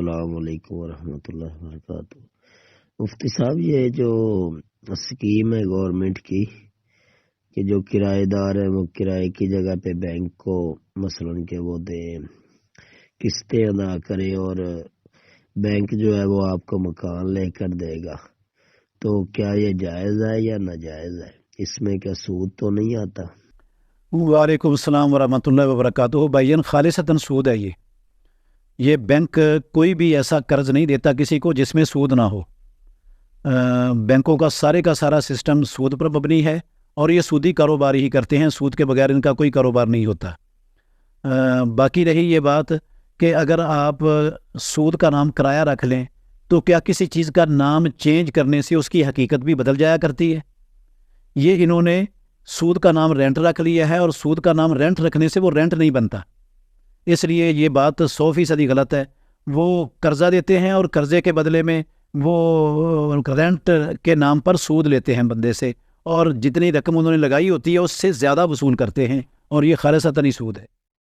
السلام علیکم ورحمۃ اللہ وبرکاتہ۔ مفتی صاحب، یہ جو اسکیم ہے گورنمنٹ کی کہ جو کرایہ دار ہے وہ کرائے کی جگہ پہ بینک کو مثلاً کہ وہ دیں، قسطیں ادا کرے اور بینک جو ہے وہ آپ کو مکان لے کر دے گا، تو کیا یہ جائز ہے یا ناجائز ہے؟ اس میں کیا سود تو نہیں آتا؟ وعلیکم السلام ورحمۃ اللہ وبرکاتہ۔ بھائین، خالصتاً سود ہے یہ بینک کوئی بھی ایسا قرض نہیں دیتا کسی کو جس میں سود نہ ہو۔ بینکوں کا سارا سسٹم سود پر مبنی ہے اور یہ سودی کاروبار ہی کرتے ہیں، سود کے بغیر ان کا کوئی کاروبار نہیں ہوتا۔ باقی رہی یہ بات کہ اگر آپ سود کا نام کرایہ رکھ لیں تو کیا کسی چیز کا نام چینج کرنے سے اس کی حقیقت بھی بدل جایا کرتی ہے؟ یہ انہوں نے سود کا نام رینٹ رکھ لیا ہے اور سود کا نام رینٹ رکھنے سے وہ رینٹ نہیں بنتا، اس لیے یہ بات 100% غلط ہے۔ وہ قرضہ دیتے ہیں اور قرضے کے بدلے میں وہ رینٹ کے نام پر سود لیتے ہیں بندے سے، اور جتنی رقم انہوں نے لگائی ہوتی ہے اس سے زیادہ وصول کرتے ہیں، اور یہ خالصتاً ہی سود ہے۔